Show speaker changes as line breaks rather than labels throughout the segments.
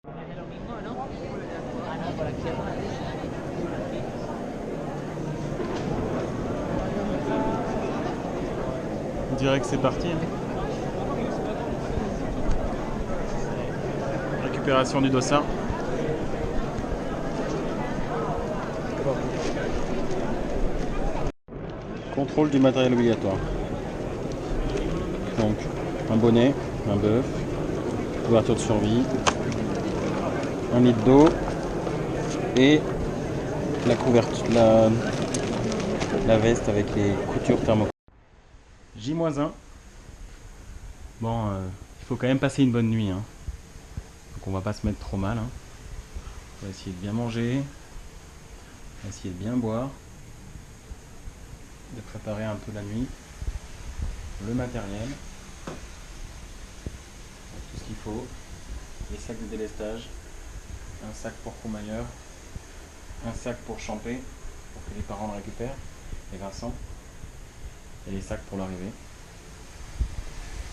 On dirait que c'est parti. Récupération du dossard. Contrôle du matériel obligatoire. Donc, un bonnet, un bœuf, couverture de survie, un litre d'eau et la couverture, la veste avec les coutures thermo. J-1. Bon, il faut quand même passer une bonne nuit. Hein. Donc on va pas se mettre trop mal. Hein. On va essayer de bien manger, on va essayer de bien boire, de préparer un peu la nuit, le matériel, tout ce qu'il faut, les sacs de délestage, un sac pour Courmayeur, un sac pour Champé, pour que les parents le récupèrent, et Vincent, et les sacs pour l'arrivée.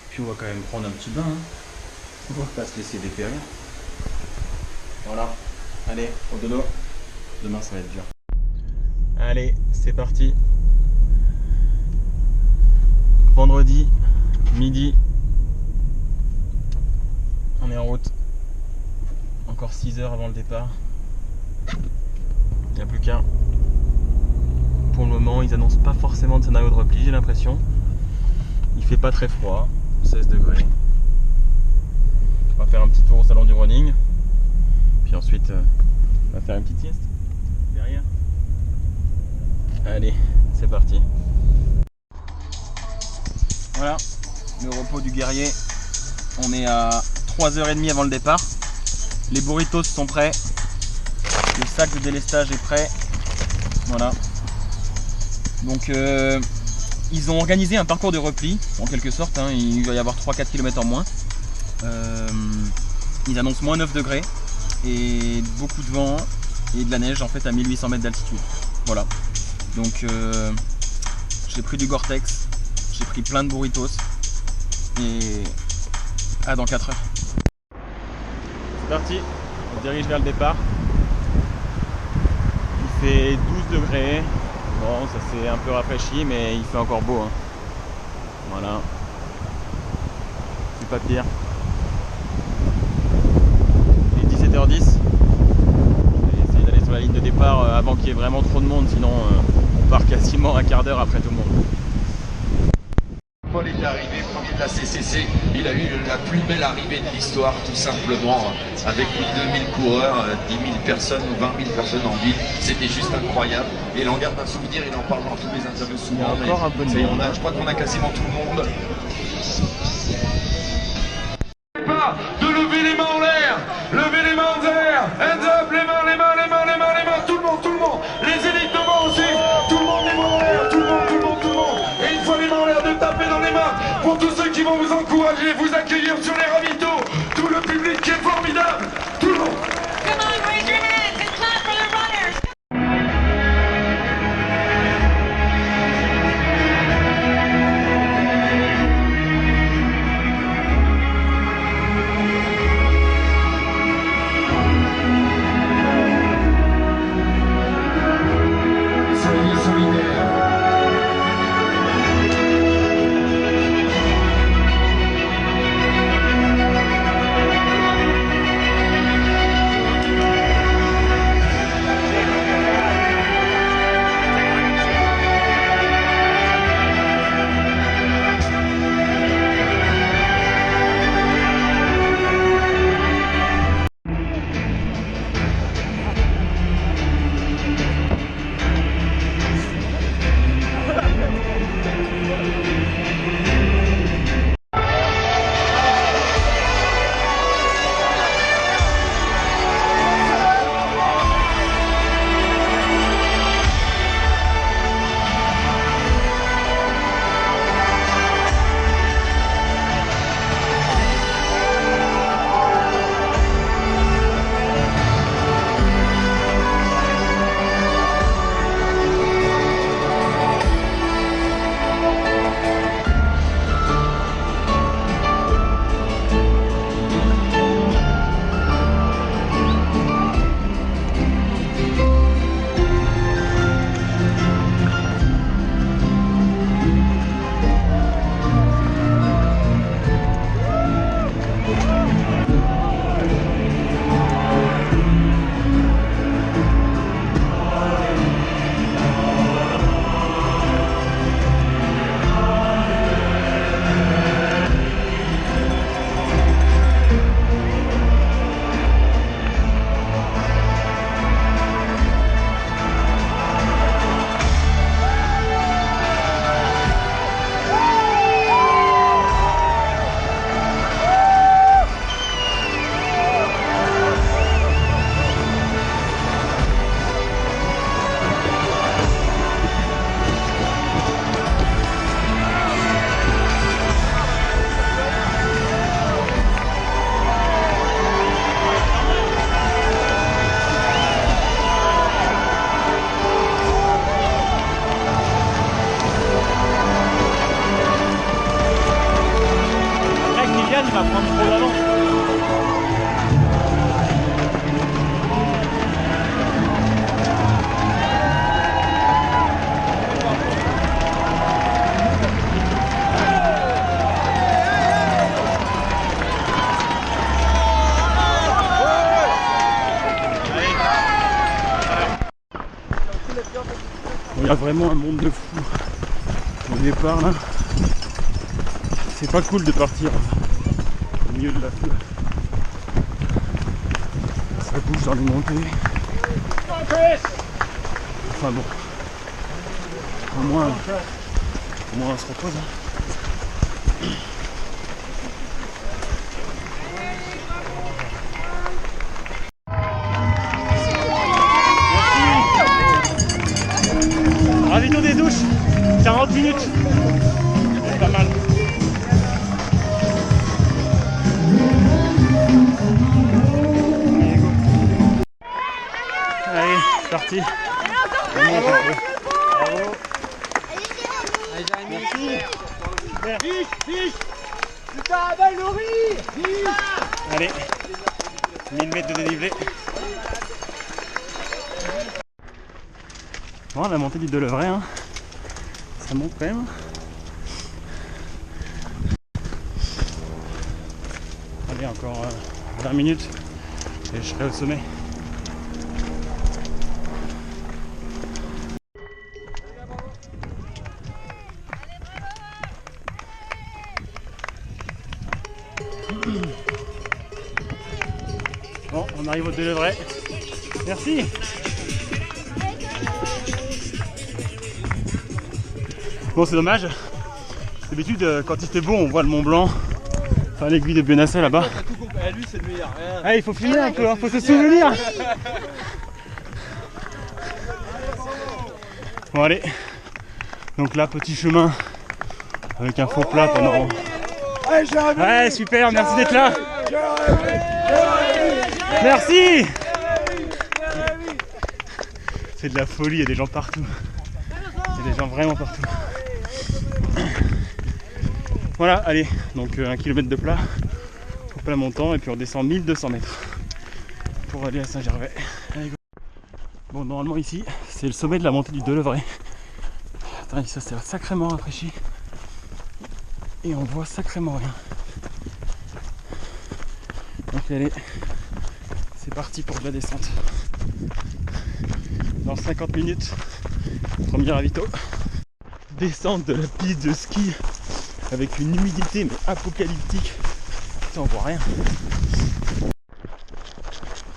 Puis on va quand même prendre un petit bain, hein. On va pas se laisser dépérir. Voilà, allez, au dodo, demain ça va être dur. Allez, c'est parti. Vendredi, midi, on est en route. Encore 6 heures avant le départ. Il n'y a plus qu'un. Pour le moment, ils annoncent pas forcément de scénario de repli, j'ai l'impression. Il fait pas très froid, 16 degrés. On va faire un petit tour au salon du running. Puis ensuite, on va faire une petite sieste derrière. Allez, c'est parti. Voilà, le repos du guerrier. On est à 3h30 avant le départ. Les burritos sont prêts. Le sac de délestage est prêt. Voilà. Donc ils ont organisé un parcours de repli, en quelque sorte. Hein. Il va y avoir 3-4 km en moins. Ils annoncent moins 9 degrés. Et beaucoup de vent et de la neige en fait à 1800 mètres d'altitude. Voilà. Donc j'ai pris du Gore-Tex. J'ai pris plein de burritos. Et à dans 4 heures. C'est parti, on se dirige vers le départ. Il fait 12 degrés. Bon, ça s'est un peu rafraîchi, mais il fait encore beau. Hein. Voilà. C'est pas pire. Il est 17h10. Je vais essayer d'aller sur la ligne de départ avant qu'il y ait vraiment trop de monde, sinon on part quasiment un quart d'heure après tout le monde.
Paul est arrivé, premier de la CCC, il a eu la plus belle arrivée de l'histoire tout simplement, avec plus de 2000 coureurs, 10 000 personnes ou 20 000 personnes en ville, c'était juste incroyable, et il en garde un souvenir, il en parle dans tous les interviews souvent,
il y a encore un peu de monde.
Je crois qu'on a quasiment tout le monde. De lever les mains en l'air, lever les mains en l'air, hands up, les mains, les mains, les mains, les mains, les mains, tout le monde, les élites devant aussi, tout le monde les mains en l'air, tout le monde, tout le monde, tout le monde, et une fois les mains en l'air de taper dans les mains, pour tous ceux qui vont vous encourager, vous accueillir sur les ravitaux, tout le public qui est formidable, tout le monde.
Come on, raise your hands and clap for the runners.
freine, il va prendre trop d'avance. Il y a vraiment un monde de fou au départ là. C'est pas cool de partir au milieu de la foule. Ça bouge dans les montées. Enfin bon. Au moins on se repose. Ravito des douches, 40 minutes. C'est pas mal. Allez, c'est parti. Bravo. Merci. Allez, 1000 mètres de dénivelé. Bon, la montée du Delevray, hein. Ça monte quand même. Allez, encore 20 minutes et je serai au sommet. Bon, on arrive au Delevray. Merci. Bon, c'est dommage. D'habitude, quand il fait beau, on voit le Mont Blanc. Enfin, l'aiguille de Benasset là-bas.
Lui, c'est le meilleur.
Ah, il faut filmer un peu, hein, faut se souvenir. Bon, allez. Donc là, petit chemin avec un faux plat pendant. Ouais, super, merci d'être là. Merci. C'est de la folie, il y a des gens partout. Il y a des gens vraiment partout. Voilà, allez, donc 1 km de plat, au plat montant, et puis on descend 1200 mètres pour aller à Saint-Gervais. Allez, go. Bon, normalement ici, c'est le sommet de la montée du Delevray. Attends, ça c'est sacrément rafraîchi. Et on voit sacrément rien. Donc allez, c'est parti pour de la descente. Dans 50 minutes, premier ravito. Descente de la piste de ski avec une humidité mais apocalyptique. Putain, on voit rien.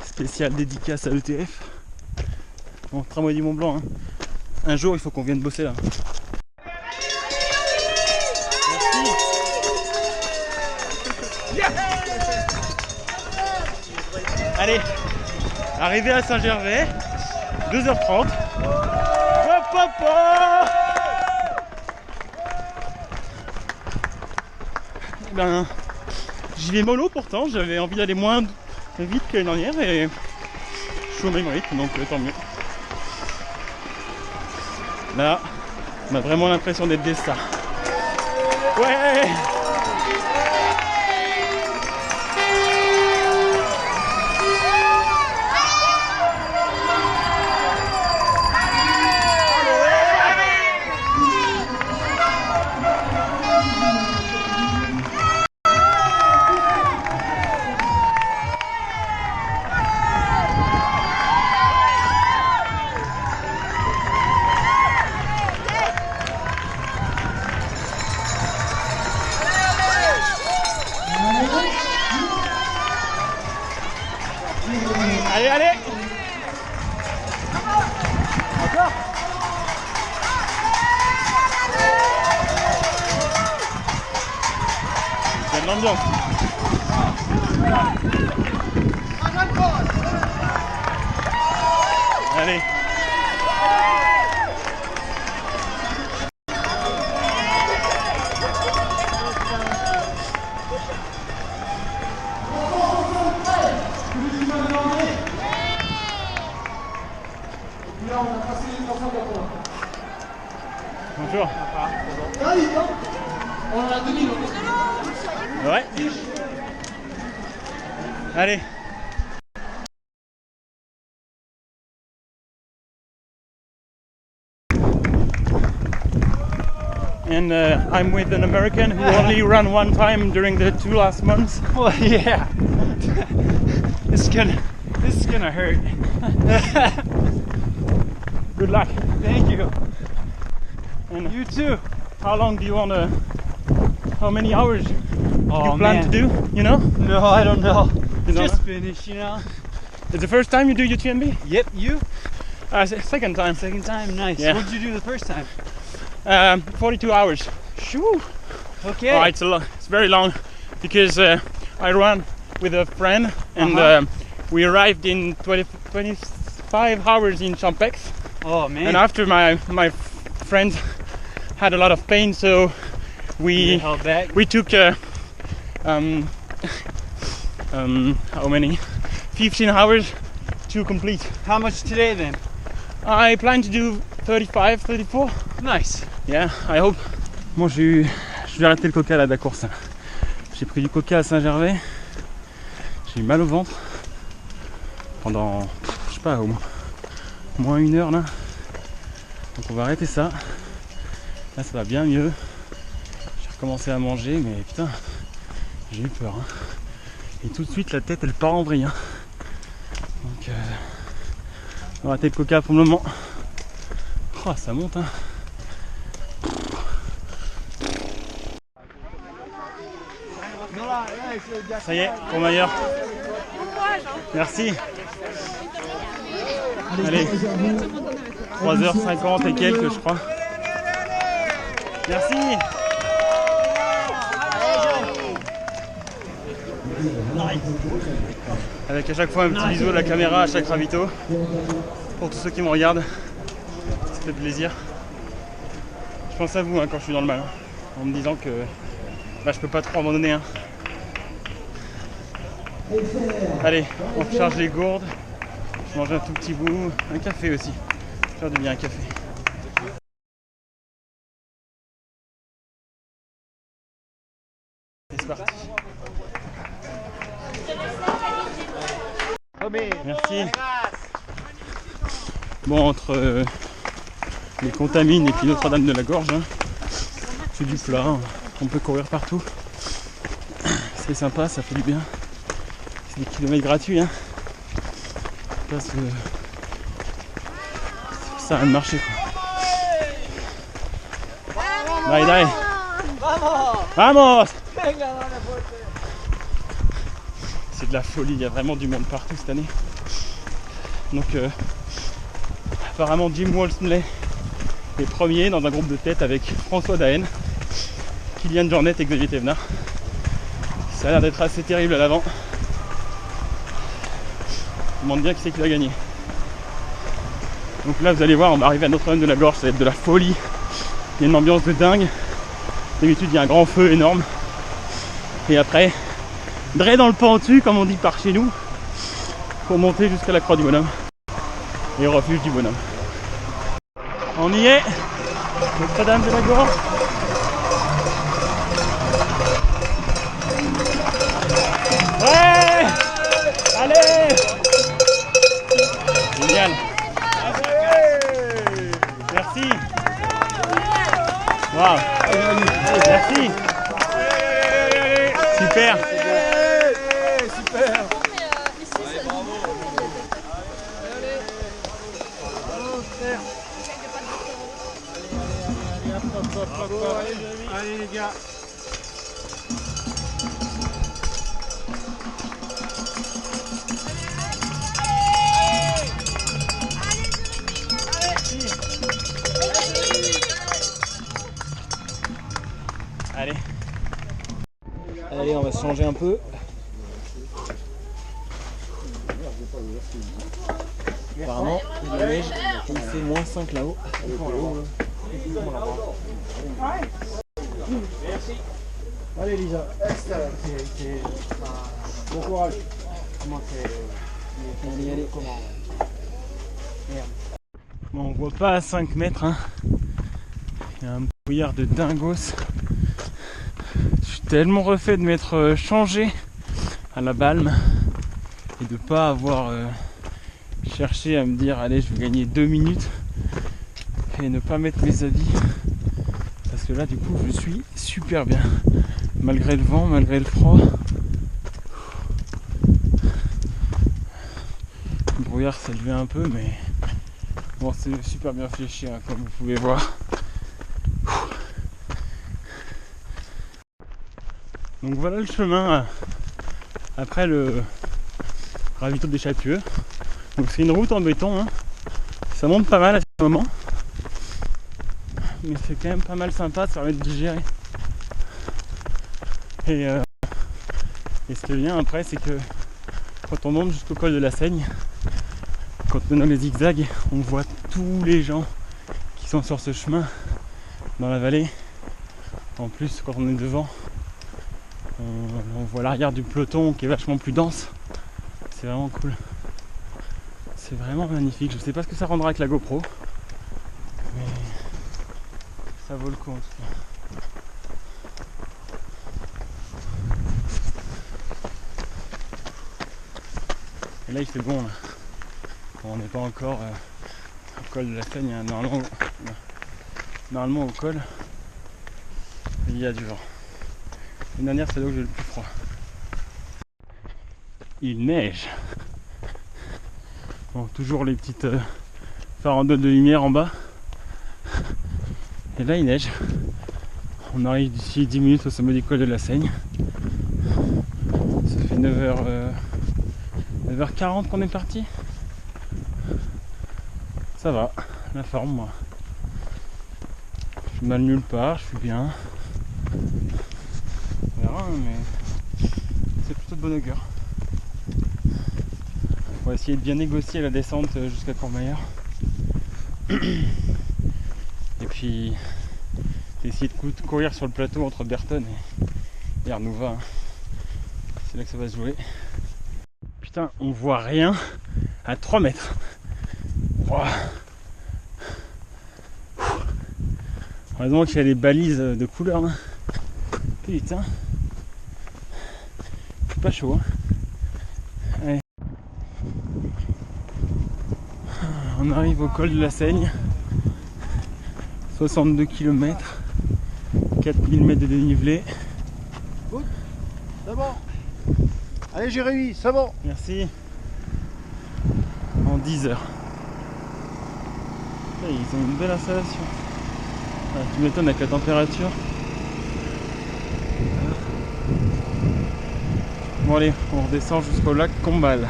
Spécial dédicace à ETF. Bon, tramway du Mont Blanc. Hein. Un jour, il faut qu'on vienne bosser là. Allez, arrivé à Saint-Gervais, 2h30. Hop hop hop. Eh ben, j'y vais mollo pourtant, j'avais envie d'aller moins vite que l'année dernière et je suis au même rythme, donc tant mieux. Là, on a vraiment l'impression d'être des stars. Ouais. Allez, allez. Encore. Il y a de l'ambiance. Allez. Bonjour.
On a 2000.
Ouais. Allez. And I'm with an American who only ran one time during the 2 last months.
Well, yeah. This is gonna hurt.
Good luck.
Thank you.
And
You too.
how long do you want to? How many hours
Oh,
you plan
man.
to do? You know?
No, I don't know.
You don't
Just
know?
finished, you know.
It's the first time you do UTMB?
Yep, you?
Second time.
Second time, nice.
Yeah.
What did you do the first time?
42 hours.
Shoo. Okay.
Oh, it's very long because I ran with a friend and we arrived in 25 hours in Champex.
Oh man.
And after my friends had a lot of pain, so
You held back.
we took how many? 15 hours to complete.
How much today then?
I plan to do 35, 34.
Nice.
Yeah, I hope. Moi, je vais arrêter le coca là de la course. J'ai pris du coca à Saint-Gervais. J'ai eu mal au ventre pendant, je sais pas, au moins 1 heure là. Donc on va arrêter ça. Là, ça va bien mieux. J'ai recommencé à manger, mais putain, j'ai eu peur. Hein. Et tout de suite, la tête, elle part en vrille. Hein. Donc, on va arrêter le coca pour le moment. Oh, ça monte, hein. Ça y est, pour Maillard. Merci. Allez, 3h50 et quelques, je crois. Merci. Avec à chaque fois un petit bisou de la caméra à chaque ravito. Pour tous ceux qui me regardent, ça fait plaisir. Je pense à vous hein, quand je suis dans le mal, hein, en me disant que bah, je peux pas trop abandonner. Hein. Allez, on charge les gourdes. Je mange un tout petit bout, un café aussi. Faire du bien un café. Et c'est parti. Merci. Bon, entre les Contamines et puis Notre-Dame de la Gorge, hein, c'est du plat, hein. On peut courir partout. C'est sympa, ça fait du bien. C'est des kilomètres gratuits. Hein. Parce que ça sert à rien de marcher. Quoi. Dai, dai. Vamos! C'est de la folie, il y a vraiment du monde partout cette année. Donc apparemment Jim Wolseley est premier dans un groupe de tête avec François Daen, Kylian Jornet et Xavier Thévenard. Ça a l'air d'être assez terrible à l'avant. Je me demande bien qui c'est qui va gagner. Donc là vous allez voir, on va arriver à Notre-Dame de la Gorge, ça va être de la folie. Il y a une ambiance de dingue. D'habitude il y a un grand feu énorme. Et après, dre dans le pentu comme on dit par chez nous, pour monter jusqu'à la croix du bonhomme et au refuge du bonhomme. On y est, Notre-Dame de la Gorge. Ouais, allez, génial. Merci. Waouh. Merci. Super.
Allez les gars.
Allez. Allez, on va se changer un peu. Apparemment, il neige, il fait -5 là-haut.
Allez Lisa. Bon courage. Comment
Allez, allez. Bon, on voit pas à 5 mètres. Hein. Il y a un brouillard de dingos. Je suis tellement refait de m'être changé à la balme. et de pas avoir cherché à me dire allez je vais gagner 2 minutes et ne pas mettre mes habits, parce que là du coup je suis super bien malgré le vent, malgré le froid. Le brouillard s'est levé un peu, mais bon, c'est super bien fléché hein, comme vous pouvez voir. Donc voilà le chemin après le ravito des Chapieux. Donc c'est une route en béton, hein. Ça monte pas mal à ce moment, mais c'est quand même pas mal sympa, ça permet de digérer. Et ce qui est bien après, c'est que quand on monte jusqu'au col de la Seigne, quand on est dans les zigzags, on voit tous les gens qui sont sur ce chemin dans la vallée. En plus, quand on est devant, on voit l'arrière du peloton qui est vachement plus dense. C'est vraiment cool. C'est vraiment magnifique. Je sais pas ce que ça rendra avec la GoPro, mais ça vaut le coup en tout cas. Et là il fait bon là. On n'est pas encore au col de la Seigne, hein. Normalement au col il y a du vent. L'année dernière c'est là où j'ai le plus froid. Il neige. Bon, toujours les petites farandoles de lumière en bas. Et là il neige. On arrive d'ici 10 minutes au sommet du col de la Seigne. Ça fait 9h40 qu'on est parti. Ça va, la forme moi. Je suis mal nulle part, je suis bien. On verra, hein, mais c'est plutôt de bon augure. On va essayer de bien négocier la descente jusqu'à Courmayeur. Et puis essayer de courir sur le plateau entre Berton et Arnouva. Hein. C'est là que ça va se jouer. Putain, on voit rien à 3 mètres. Wow. Heureusement qu'il y a les balises de couleur. Hein. Putain. C'est pas chaud. Hein. Allez. On arrive au col de la Seigne. 62 km. 4000 mètres de dénivelé.
Good. C'est bon. Allez, j'ai réussi, c'est bon.
Merci. En 10 heures. Ils ont une belle installation. Ah, tu m'étonnes avec la température. Bon allez, on redescend jusqu'au lac Combal.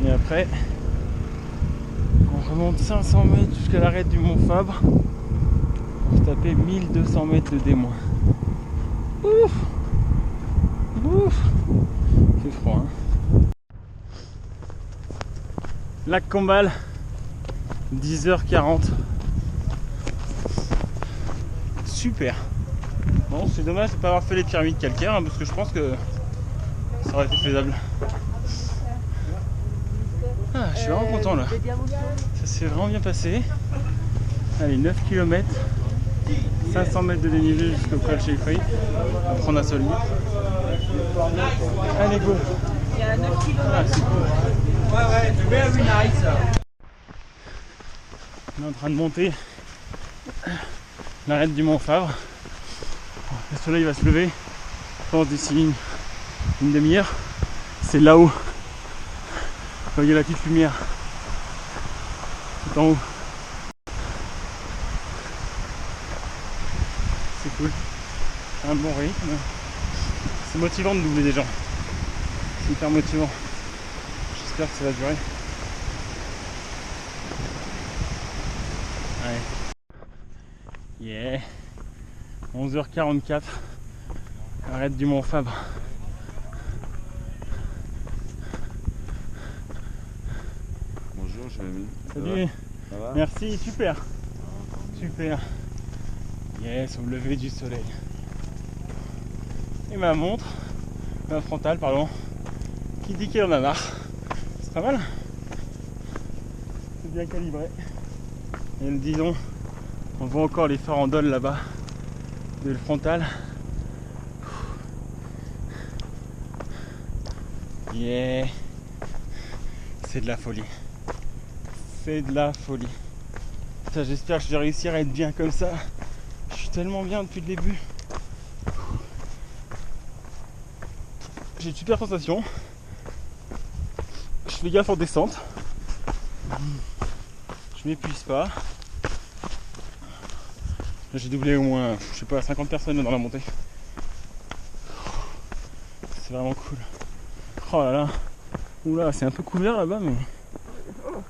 Et après, on remonte 500 mètres jusqu'à l'arête du Mont Fabre pour se taper 1200 mètres de D-. Ouf. Ouf. C'est froid, hein. Lac Combal, 10h40. Super. Bon, c'est dommage de ne pas avoir fait les pyramides calcaires, hein, parce que je pense que ça aurait été faisable. Ah, je suis vraiment content là. Ça s'est vraiment bien passé. Allez, 9 km, 500 mètres de dénivelé jusqu'au col Chefri. Après on a Solny. Allez, go.
Il y a 9 km.
Ah, c'est cool.
Ouais, very nice.
On est en train de monter l'arête du Mont Fabre. Le soleil va se lever. Je pense d'ici une demi-heure. C'est là-haut. Il y a la petite lumière. Tout en haut. C'est cool. Un bon rythme. C'est motivant de doubler des gens. C'est hyper motivant. J'espère que ça va durer. Ouais. Yeah. 11h44. Arrête du Mont Fabre.
Bonjour, je vais.
Salut.
Ça va?
Merci, super. Super. Yes, au lever du soleil. Et ma montre, ma frontale, pardon, qui dit qu'elle en a marre. C'est pas mal. C'est bien calibré. Et disons, on voit encore les farandoles là-bas de le frontal. Yeah. C'est de la folie. C'est de la folie. Putain, j'espère que je vais réussir à être bien comme ça. Je suis tellement bien depuis le début. J'ai une super sensation. Je fais gaffe en descente. Je m'épuise pas. J'ai doublé au moins, je sais pas, 50 personnes dans la montée. C'est vraiment cool. Oh là là. Oula, c'est un peu couvert là-bas, mais...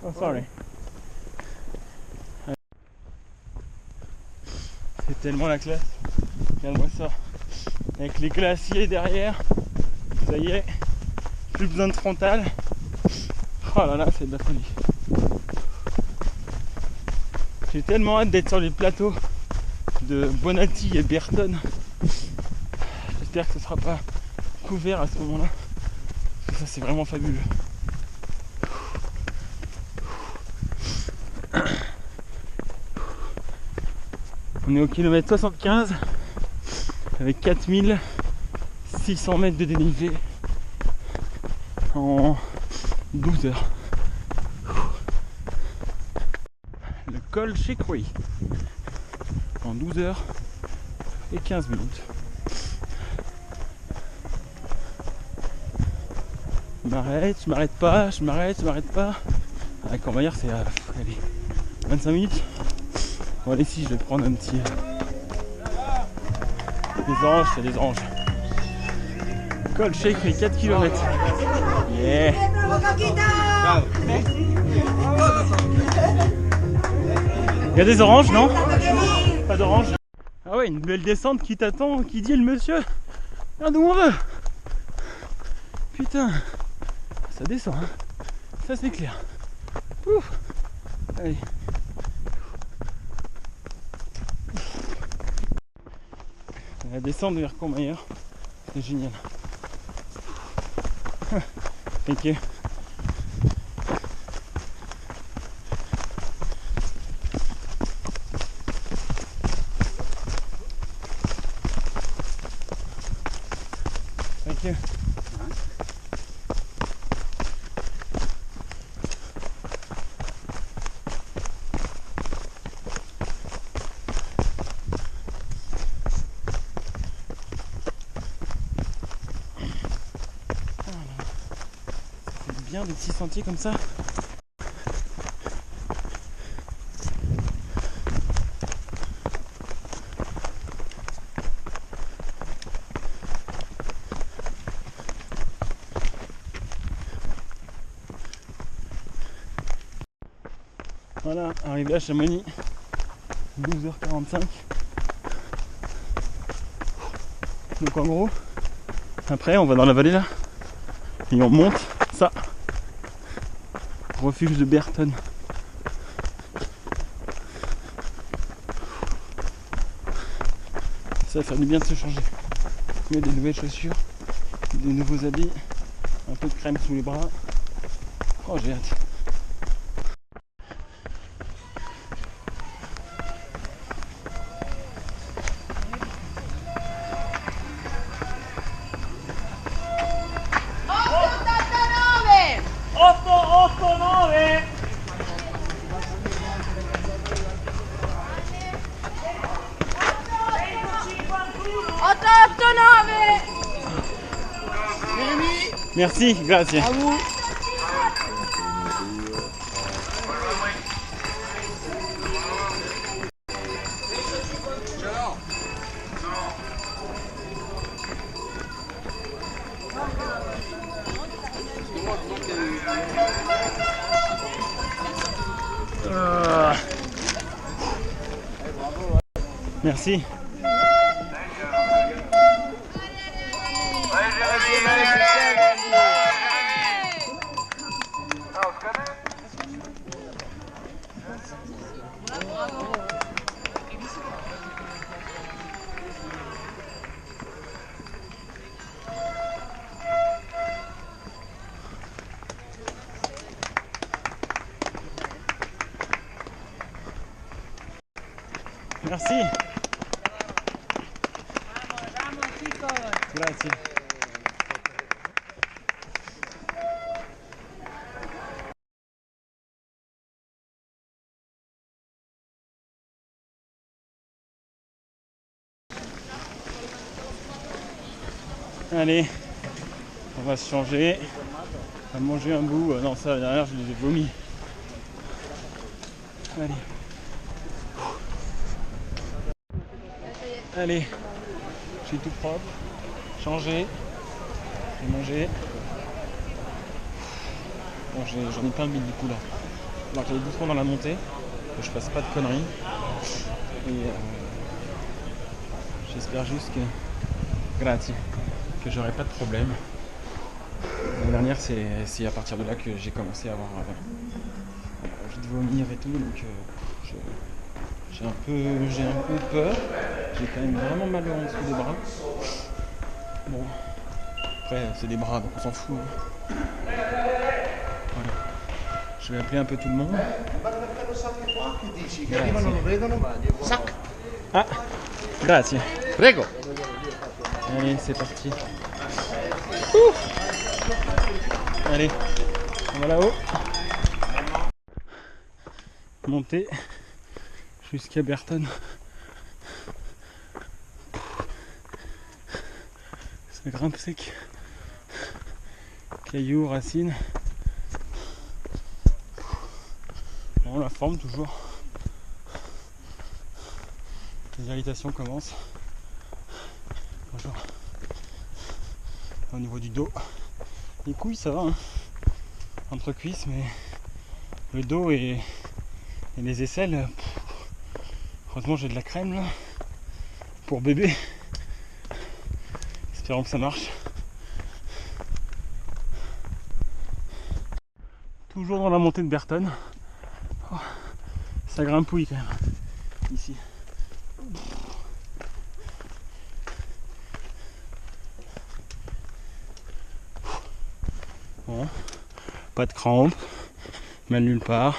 Oh, sorry. C'est tellement la classe. Regarde-moi ça. Avec les glaciers derrière. Ça y est. Plus besoin de frontal. Oh là là, c'est de la folie. J'ai tellement hâte d'être sur les plateaux de Bonatti et Berton. J'espère que ce sera pas couvert à ce moment-là. Parce que ça, c'est vraiment fabuleux. On est au kilomètre 75 avec 4600 mètres de dénivelé en 12 heures. Le col chez Croix en 12 heures et 15 minutes. Je m'arrête, je m'arrête pas, je m'arrête, je m'arrête pas. À Courmayeur, c'est à 25 minutes. Bon, allez, si je vais prendre un petit. Des oranges, c'est des oranges. Col chez Croix, 4 km. Yeah! Il y a des oranges, non? Pas d'oranges. Ah ouais, une belle descente qui t'attend, qui dit le monsieur. Regarde où on veut. Putain, ça descend, hein. Ça c'est clair. Ouf. Allez. La descente vers Courmayeur, c'est génial. Thank you. Thank you. C'est bien des petits sentiers comme ça. Voilà, arrivé à Chamonix, 12h45. Donc en gros, après on va dans la vallée là, et on monte ça, refuge de Berton. Ça va faire du bien de se changer. Mettre des nouvelles chaussures, des nouveaux habits, un peu de crème sous les bras. Oh, j'ai hâte. Merci, grazie.
À vous.
Merci. Merci. Grazie. Allez, on va se changer. On va manger un bout. Non, ça derrière, je les ai vomis. Allez. Allez, je suis tout propre. Changé. J'ai mangé. Bon, j'en ai plein le bide du coup là. Alors que j'allais doucement dans la montée, que je fasse pas de conneries. Et j'espère juste que, grazie, que j'aurai pas de problème. L'année dernière, c'est à partir de là que j'ai commencé à avoir envie de vomir et tout, donc j'ai un peu peur. J'ai quand même vraiment mal en dessous des bras. Bon, après c'est des bras donc on s'en fout. Voilà. Je vais appeler un peu tout le monde. Ah, grazie.
Prego.
Allez, c'est parti. Ouh. Allez, on va là-haut. Monter jusqu'à Berton. Ça grimpe sec. Cailloux, racines. Bon, la forme toujours. Les irritations commencent. Bonjour. Au niveau du dos. Les couilles ça va, hein. Entre cuisses, mais le dos et les aisselles, heureusement j'ai de la crème là pour bébé. Espérons que ça marche. Toujours dans la montée de Berton. Oh, ça grimpouille quand même ici. Bon, pas de crampes, mal nulle part.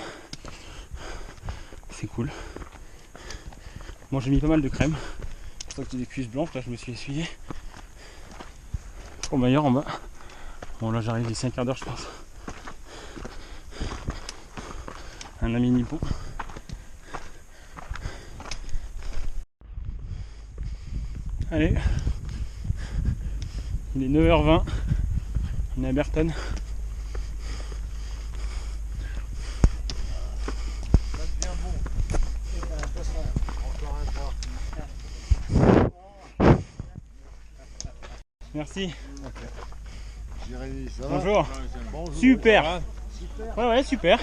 C'est cool. Bon, j'ai mis pas mal de crème. C'est pour ça que j'ai des cuisses blanches, là je me suis essuyé. Trop meilleur en bas. Bon là j'arrive d'ici un quart d'heure je pense. Un ami nippon. Allez. Il est 9h20. On est à Berton. Merci.
Jérémy, ça va?
Bonjour.
Bonjour.
Super. Ouais, super.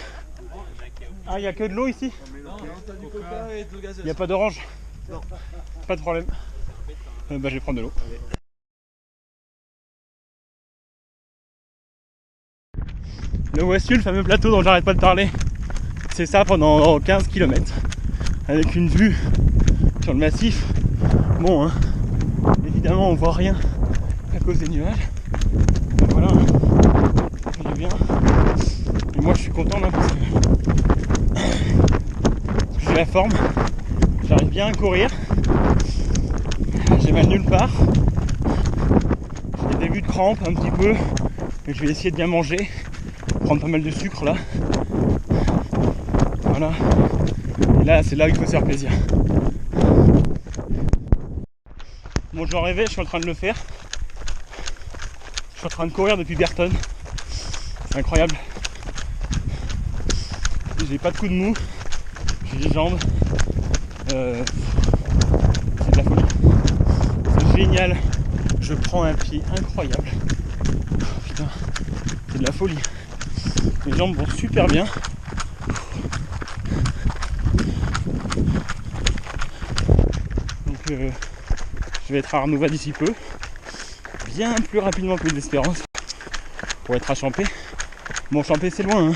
Ah, il n'y a que de l'eau ici? Il n'y a pas d'orange? Non. Pas de problème. Je vais prendre de l'eau. Le voici, le fameux plateau dont j'arrête pas de parler. C'est ça pendant 15 km. Avec une vue sur le massif. Bon, hein, évidemment on voit rien à cause des nuages. Mais voilà, ça fait du bien. Et moi je suis content là parce que j'ai la forme. J'arrive bien à courir. J'ai mal nulle part. J'ai des débuts de crampes un petit peu. Et je vais essayer de bien manger. Prendre pas mal de sucre là. Voilà. Et là c'est là où il faut se faire plaisir. Bon, j'en rêvais, je suis en train de le faire. Je suis en train de courir depuis Berton. C'est incroyable. J'ai pas de coup de mou. J'ai les jambes. C'est de la folie. C'est génial. Je prends un pied incroyable. Putain, c'est de la folie. Mes jambes vont super bien. Donc je vais être à Arnouva d'ici peu. Bien plus rapidement que l'Espérance. Pour être à Champé. Bon, Champé c'est loin, hein.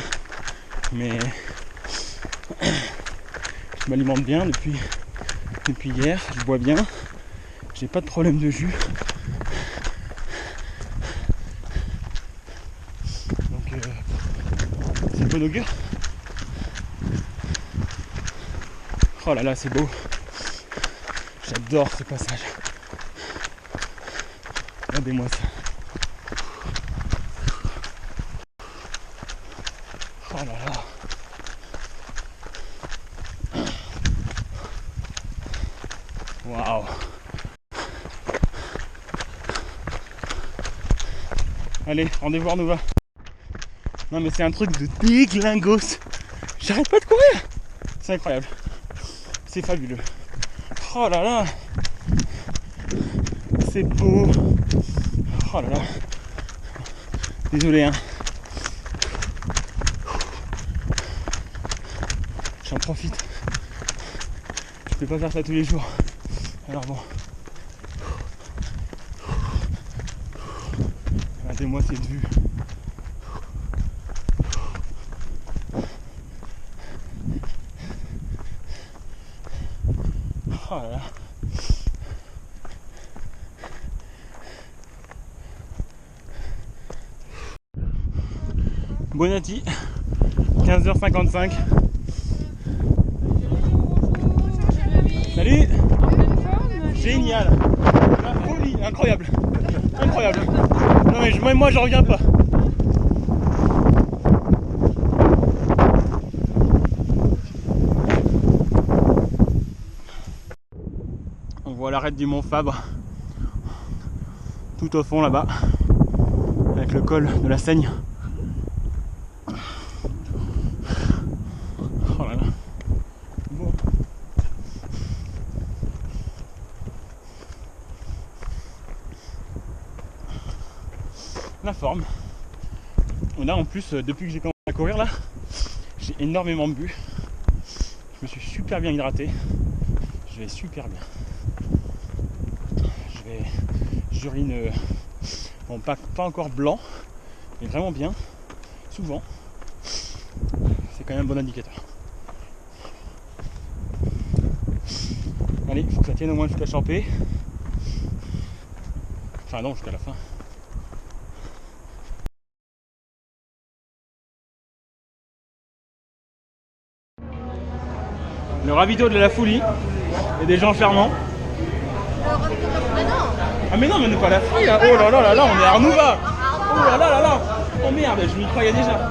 Mais je m'alimente bien depuis hier. Je bois bien. J'ai pas de problème de jus. Donc c'est bon augure. Oh là là, c'est beau. J'adore ce passage. Regardez-moi ça. Oh là là. Waouh.
Allez, rendez-vous Arnouva. Non mais c'est un truc de déglingos. J'arrête pas de courir. C'est incroyable. C'est fabuleux. Oh là là. C'est beau. Oh là là. Désolé hein. J'en profite. Je peux pas faire ça tous les jours. Alors bon. Regardez-moi cette vue. Oh là là. Bonatti, 15h55. Salut. Génial. La folie, incroyable. Incroyable. Non mais même moi j'en reviens pas. On voit l'arête du Mont Fabre. Tout au fond là-bas. Avec le col de la Seigne. Oh là là. Bon. La forme. On a en plus, depuis que j'ai commencé à courir là, j'ai énormément bu. Je me suis super bien hydraté. Je vais super bien. J'urine, bon, pas encore blanc, mais vraiment bien, souvent. C'est quand même un bon indicateur. Allez, il faut que ça tienne au moins jusqu'à Champé. Enfin non, jusqu'à la fin. Le ravito de la folie et des gens charmants. Ah mais non, mais on n'est pas à la folie là. Oh là là là là, on est à Arnouva. Oh là là là là. Oh merde, je m'y croyais déjà.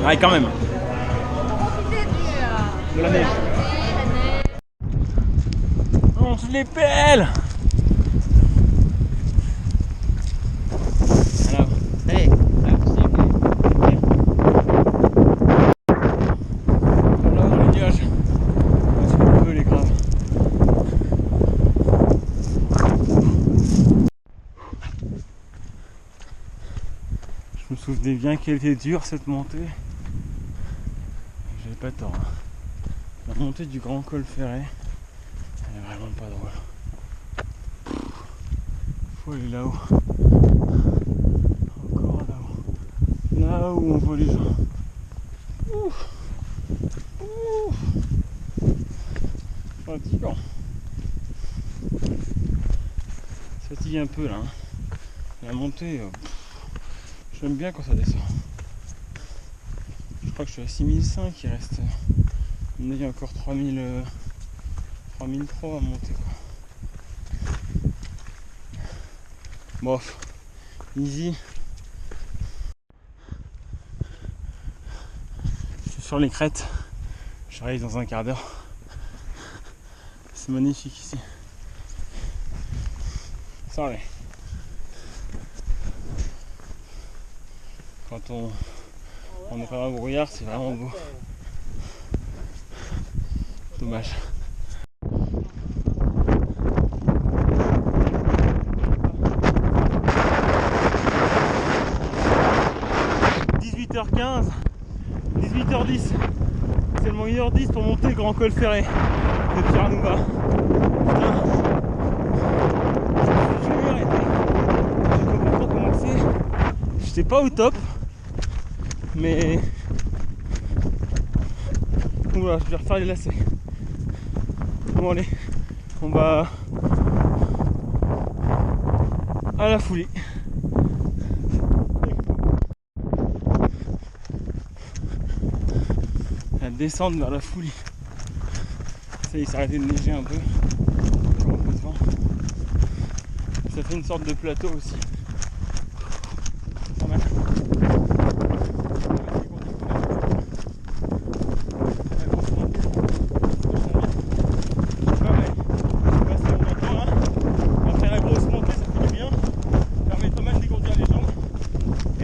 Ouais, quand même. De la neige. On se les pèle. Alors, hey. Je me souvenais bien qu'elle était dure cette montée. J'avais pas tort. Hein. La montée du Grand Col Ferret, elle est vraiment pas drôle. Faut aller là-haut. Encore là-haut. Là où on voit les gens. Ouf. Ouf. Fatigant. Ça fatigue un peu là. Hein. La montée. J'aime bien quand ça descend. Je crois que je suis à 6005, il reste. Il y a encore 3003 à monter quoi. Bof, easy. Je suis sur les crêtes. J'arrive dans un quart d'heure. C'est magnifique ici. Sorry. Quand on est pas dans le brouillard, c'est vraiment beau. Dommage. « 18h15, 18h10, c'est le 1h10 pour monter le Grand Col Ferret depuis Arnouva. Putain, je me suis jamais arrêté. J'ai complètement commencé. J'étais pas au top. Mais voilà, je vais refaire les lacets. Bon allez, on va à la folie. La descente vers la folie. Ça y est, il s'est arrêté de neiger un peu. Encore un peu de vent. Ça fait une sorte de plateau aussi. Pas mal. Après la grosse montée, ça fait du bien.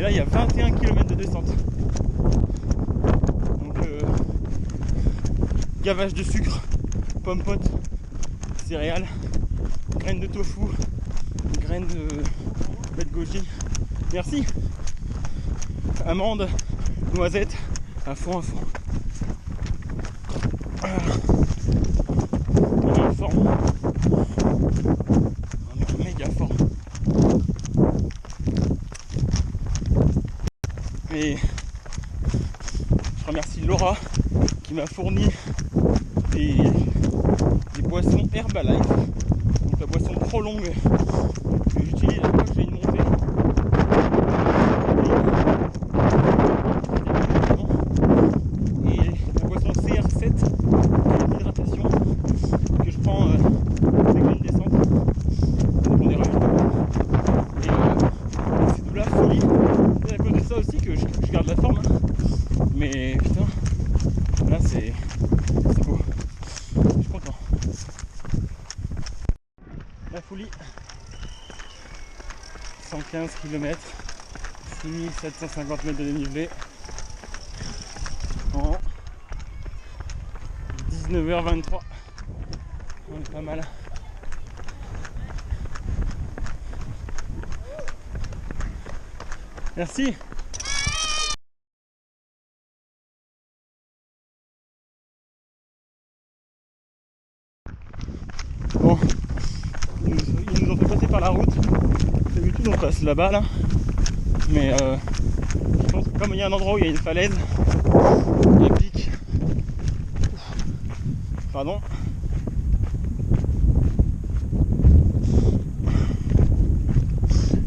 là il y a 21 km de descente. Donc gavage de sucre, pommes potes, céréales, graines de tofu, graines de bête de goji. Merci. Amandes, noisettes, à fond. Voilà. On est en forme. On est méga forme. Et je remercie Laura qui m'a fourni des boissons Herbalife, donc la boisson trop longue que j'utilise à chaque fois que j'ai une montée. Et la boisson CR7 qui est l'hydratation que je prends dès que j'ai une descente, ça dépend des résultats. Et c'est de la folie. C'est à cause de ça aussi que je garde la forme. Mais putain, là c'est beau. Je suis content. La folie. 115 km, 6750 mètres de dénivelé en 19h23. On est pas mal. Merci. Bon, ils nous ont fait passer par la route. D'habitude on passe là-bas là. Mais je pense que comme il y a un endroit où il y a une falaise à pic. Pardon.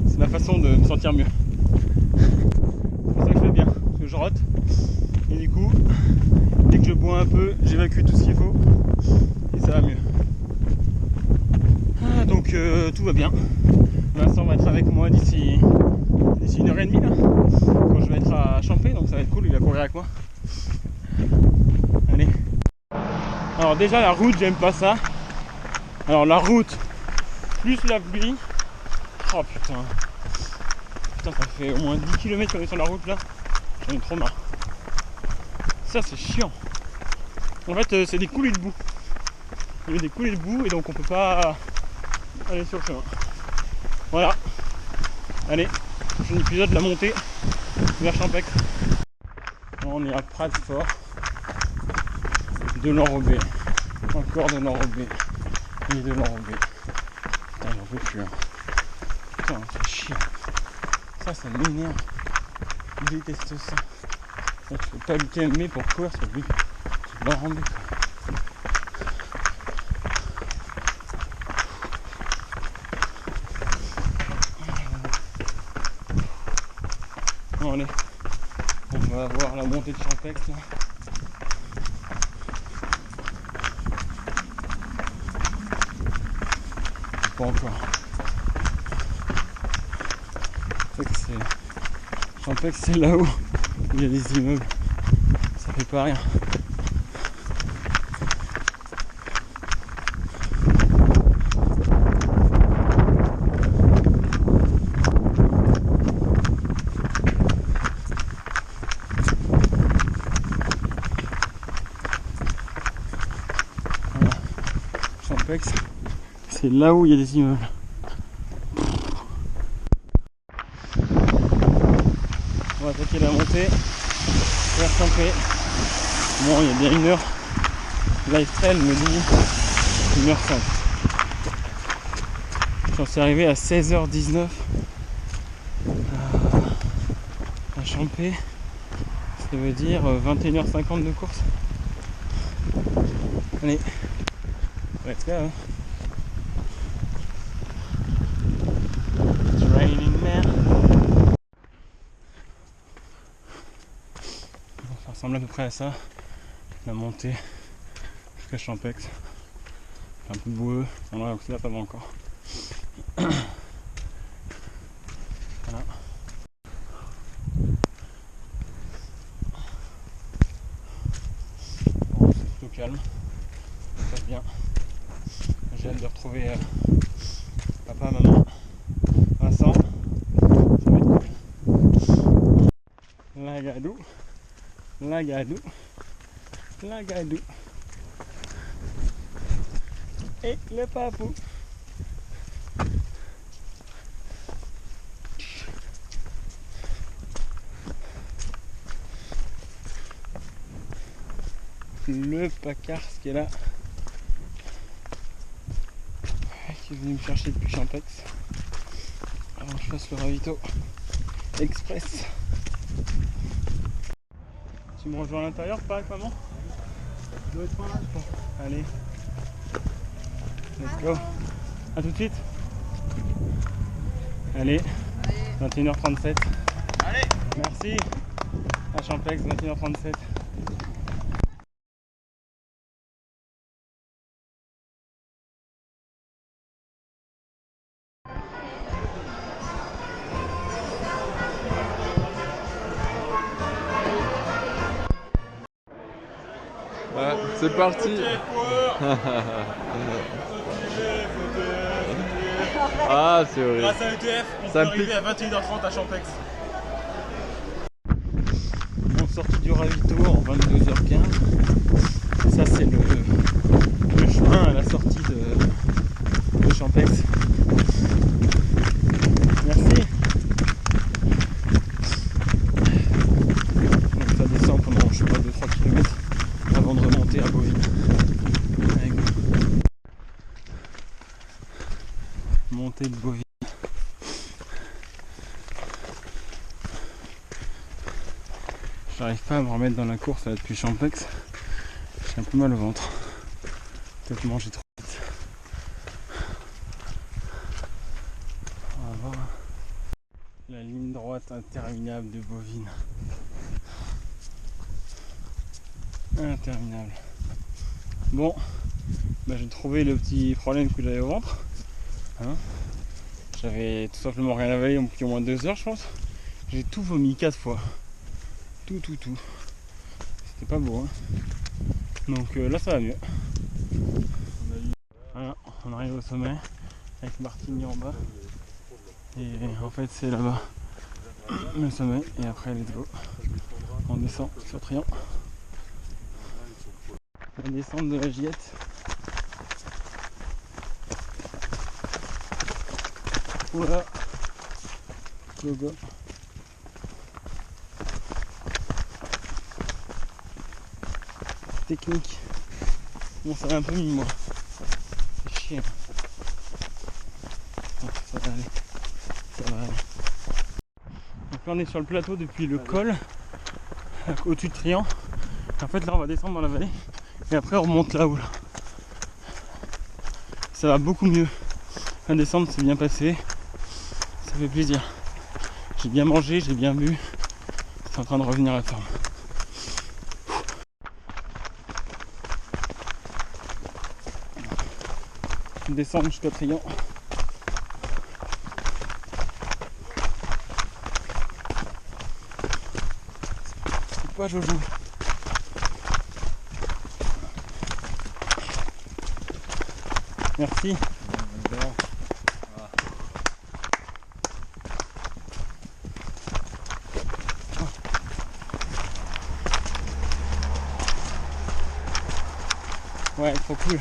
C'est ma façon de me sentir mieux. C'est pour ça que je vais bien. Parce que je rote. Et du coup, dès que je bois un peu, j'évacue tout ce qu'il faut. Et ça va mieux. Ah, donc tout va bien. Vincent va être avec moi d'ici 1h30 là, quand je vais être à Champé, donc ça va être cool, il va courir avec moi. Allez. Alors déjà la route, j'aime pas ça. Alors la route, plus la pluie. Oh putain. Putain, ça fait au moins 10 km qu'on est sur la route là. J'en ai trop marre. Ça c'est chiant. En fait c'est des coulées de boue. Il y a des coulées de boue et donc on peut pas aller sur le chemin. Voilà. Allez, prochain épisode, la montée vers Champex. On est à Pratfort, de l'enrobé, encore de l'enrobé, et de l'enrobé. Putain, j'en peux plus. Hein. Putain, c'est chiant. Ça m'énerve. Je déteste ça. Tu peux pas l'UTMB pour courir sur lui. C'est de l'enrobé quoi. Bon, allez, on va voir la montée de Champex là. Pas encore. Champex c'est là-haut, il y a des immeubles, ça fait pas rien. C'est là où il y a des immeubles. On va attaquer la montée vers Champé. Bon, il y a bien 1 heure. Lifestyle me dit 1h05. J'en suis arrivé à 16h19 à Champé. Ça veut dire 21h50 de course. Allez, let's go. It's raining man. Ça ressemble à peu près à ça. La montée jusqu'à Champex. Un peu boueux. On va là, ça va encore. Voilà. Bon, c'est plutôt calme. Ça passe bien. J'ai hâte de retrouver papa, maman, Vincent. Ça va être cool. gadou, la gadou, la gadou. Et le papou. Le Pacars qui est là, qui est venu me chercher depuis Champex avant que je fasse le ravito express. Tu me rejoins à l'intérieur pas avec maman? Je dois être par là je pense. Allez, let's go. A tout de suite. Allez, 21h37.
Allez.
Merci. À Champex, 21h37.
Ouais, c'est parti. Ah, c'est horrible.
Grâce à ETF, on peut
Ça
arriver
pique.
à 21h30 à Champex. On est sorti du ravito en 22h15. Ça c'est le chemin à la sortie de Champex. Merci. Donc ça descend pendant je sais pas 2-3 km avant de remonter à Bovine. Montée de Bovine. J'arrive pas à me remettre dans la course là depuis Champex. J'ai un peu mal au ventre. Peut-être manger trop vite. On va voir la ligne droite interminable de Bovine. Interminable. Bon, bah, j'ai trouvé le petit problème que j'avais au ventre. Hein, j'avais tout simplement rien avalé depuis au moins 2 heures je pense. J'ai tout vomi 4 fois. Tout. C'était pas beau hein. Donc là ça va mieux. Voilà, on arrive au sommet avec Martigny en bas. Et en fait c'est là-bas le sommet et après let's go. On descend sur Trian. La descente de la Giette. Voilà. Go go. Technique. Bon ça va un peu mis moi. C'est chiant. Bon, ça va aller. Ça va aller. Donc là on est sur le plateau depuis le col au-dessus de Trian. En fait là on va descendre dans la vallée et après on remonte là-haut là. Ça va beaucoup mieux. La descente s'est bien passée. Ça fait plaisir. J'ai bien mangé, j'ai bien bu. C'est en train de revenir à la forme. Descendre jusqu'à Trian. C'est pas Jojo. Merci. Ouais, trop cool.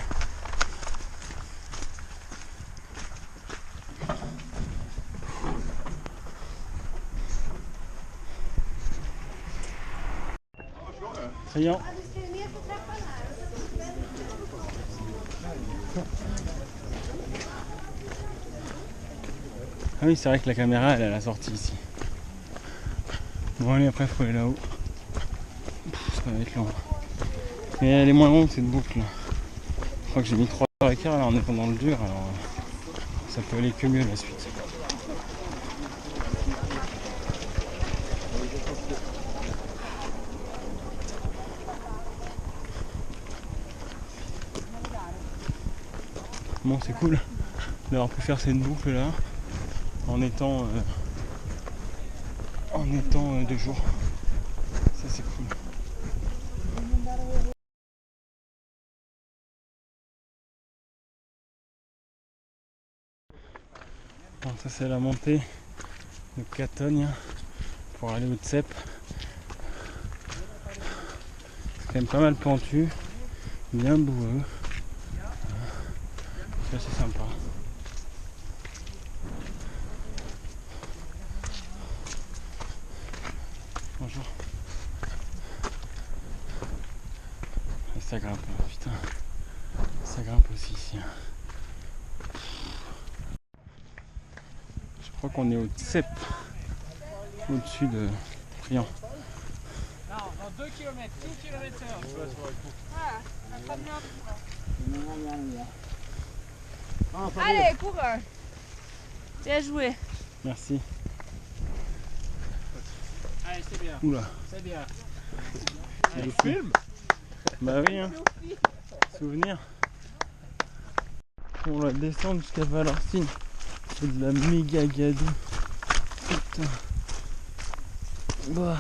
Trian. Ah oui, c'est vrai que la caméra elle est à la sortie ici. Bon allez, après faut aller là-haut. Ça va être long. Mais elle est moins longue cette boucle là. Je crois que j'ai mis 3h15 là, on est pendant le dur, alors ça peut aller que mieux la suite. Bon c'est cool d'avoir pu faire cette boucle là en étant 2 jours. Ça c'est cool. Bon, ça c'est la montée de Catogne pour aller au Tsep.
quand même pas mal pentu, bien boueux. C'est assez sympa. Bonjour. Et ça grimpe, putain. Ça grimpe aussi ici. Je crois qu'on est au Tsep, au-dessus de Friant.
Non, dans 2 km, 2 km/h.
Allez, pour eux. Bien joué.
Merci.
Allez, c'est bien,
Oula.
c'est bien.
Allez, film. Bah oui, hein. Souvenir. On va descendre jusqu'à Valorcine. C'est de la méga gadou. Putain. Bah.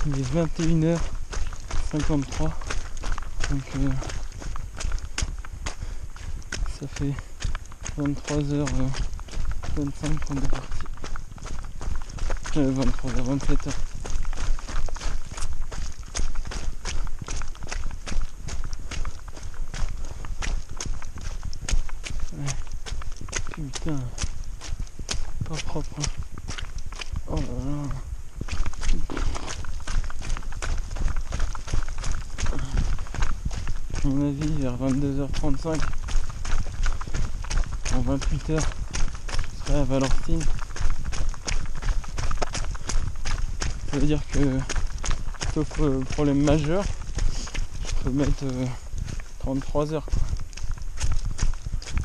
Il est 21h53. Donc ça fait 23h25 qu'on est parti. 23h, 27h. Ouais. Putain, pas propre. Hein. Oh là là. À mon avis, vers 22h35, en 28h, je serai à Valorcine. Ça veut dire que, sauf problème majeur, je peux mettre 33 heures. Quoi.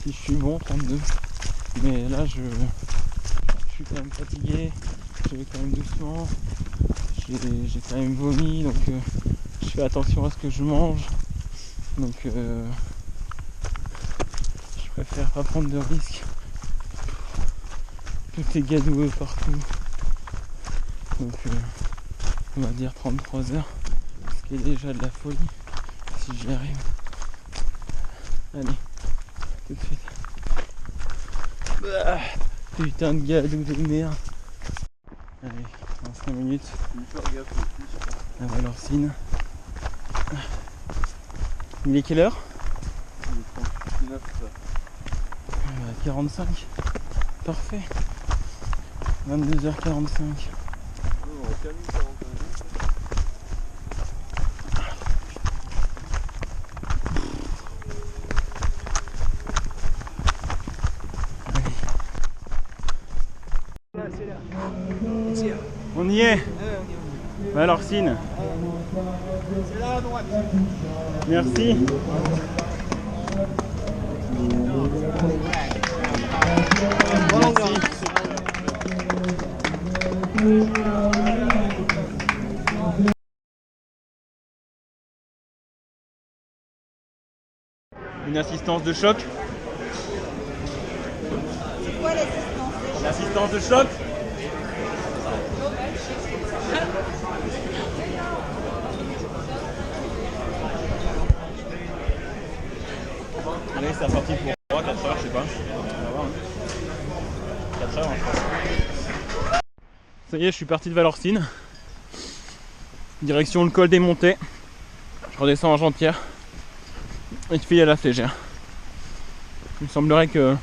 Si je suis bon, 32. Mais là, je suis quand même fatigué, je vais quand même doucement, j'ai quand même vomi, donc je fais attention à ce que je mange. Donc je préfère pas prendre de risques. Tout est gadoueux partout. Donc on va dire 33 heures. Ce qui est déjà de la folie. Si j'y arrive. Allez, tout de suite. Ah, putain de gadou de merde. Allez, dans 5 minutes. À Valorcine. Il est quelle heure? Il est 45. Parfait. 22h45. On y est. Valorcine.
C'est là à droite.
Merci. Une assistance de choc.
C'est quoi l'assistance?
L'assistance de choc. Allez, c'est parti pour 3, 4 heures, je sais pas. On va voir. 4 heures, je pense. Ça y est, je suis parti de Valorcine. Direction le col des Montées. Je redescends en Gentière. Et je file à la Flégère. Il me semblerait que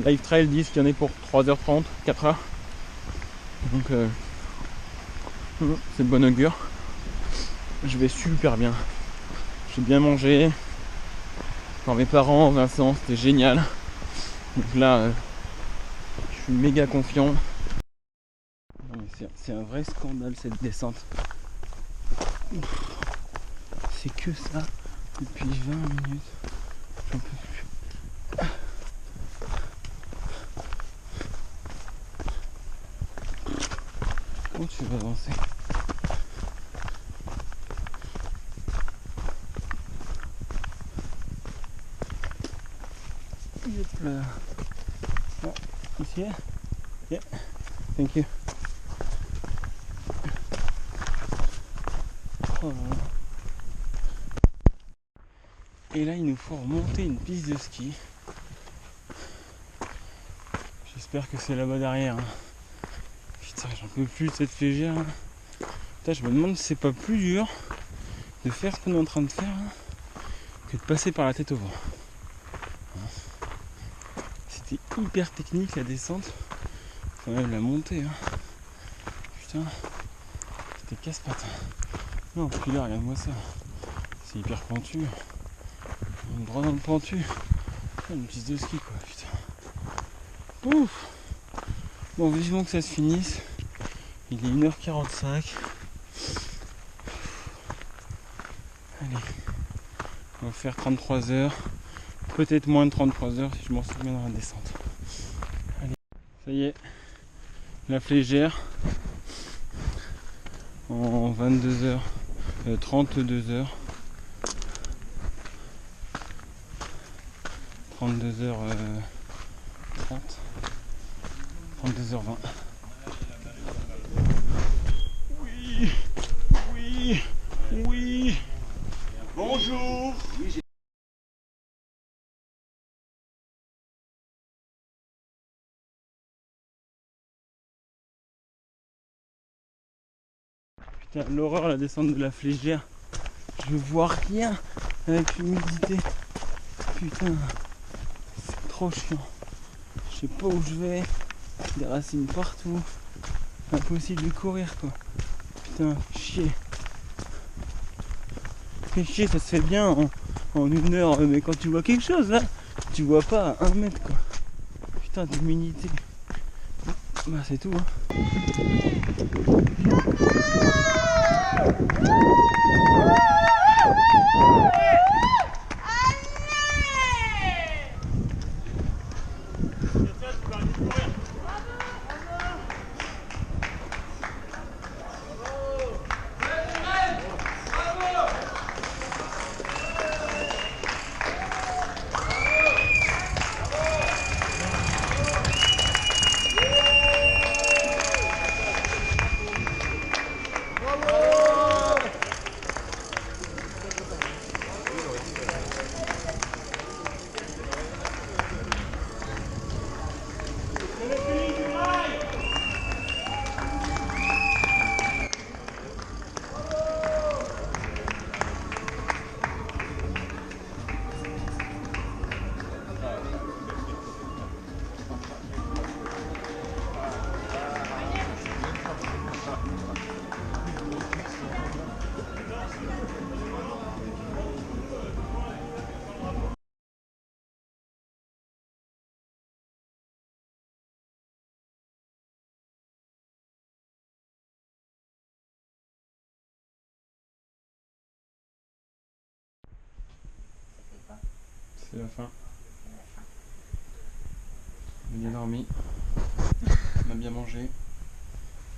Live Trail disent qu'il y en est pour 3h30, 4h. Donc c'est de bon augure. Je vais super bien. J'ai bien mangé. Quand mes parents, Vincent, c'était génial. Donc là, je suis méga confiant. C'est un vrai scandale cette descente. C'est que ça depuis 20 minutes. J'en peux plus. Comment tu vas avancer? Hop là. Oh, ici? Yeah. Thank you. Oh là là. Et là, il nous faut remonter une piste de ski.
J'espère que c'est là-bas derrière. Hein. Putain, j'en peux plus de cette flégère. Hein. Putain, je me demande si c'est pas plus dur de faire ce qu'on est en train de faire hein, que de passer par la tête au vent. Hein. C'était hyper technique la descente. Enfin même la montée. Hein. Putain, c'était casse-pattes. Non, puis là, regarde-moi ça. C'est hyper pentu. On est droit dans le pentu. Une piste de ski quoi, putain. Ouf. Bon, vivement que ça se finisse. Il est 1h45. Allez. On va faire 33 heures. Peut-être moins de 33 heures si je m'en souviens dans la descente. Allez. Ça y est. La flégère. En 22 heures. 32 heures. 32h30. 32h20. Oui, oui, oui. Bonjour. Putain, l'horreur la descente de la flégère. Je vois rien avec l'humidité. Putain, c'est trop chiant. Je sais pas où je vais. Des racines partout. Impossible de courir quoi. Putain, chier. Fais chier, ça se fait bien en 1 heure. Mais quand tu vois quelque chose là, tu vois pas à 1 mètre quoi. Putain d'humidité. Bah c'est tout hein. C'est la fin. On a bien dormi. On a bien mangé.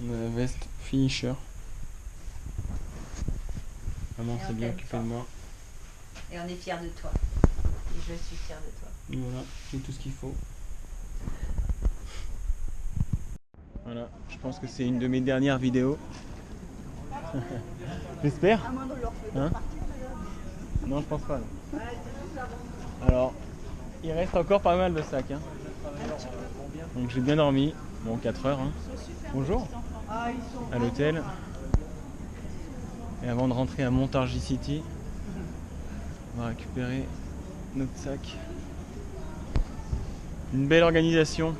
On a la veste finisher. Maman s'est bien occupée de moi.
Et on est fiers de toi. Et je suis fière de toi.
Et voilà, j'ai tout ce qu'il faut. Voilà, je pense que c'est une de mes dernières vidéos. J'espère. Hein? Non, je pense pas. Non. Alors, il reste encore pas mal de sacs. Hein. Donc j'ai bien dormi. Bon, 4 heures. Hein. Bonjour. À l'hôtel. Et avant de rentrer à Montargis City, on va récupérer notre sac. Une belle organisation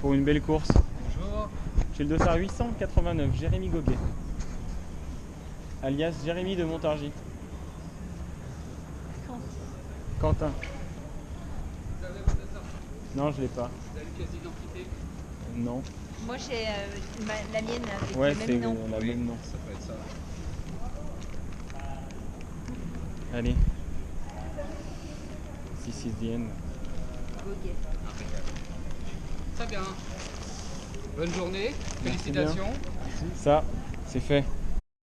pour une belle course.
Bonjour.
J'ai le dossard 889, Jérémy Goguet. Alias Jérémy de Montargis. Quentin. Non, je l'ai pas.
Vous avez une pièce d'identité?
Non.
Moi j'ai la mienne avec
Ouais,
le
c'est
même nom.
la même nom.
Ça peut être ça.
Allez. This is the end.
Goguet.
Très bien. Bonne journée.
Merci
Félicitations.
Ça, c'est fait.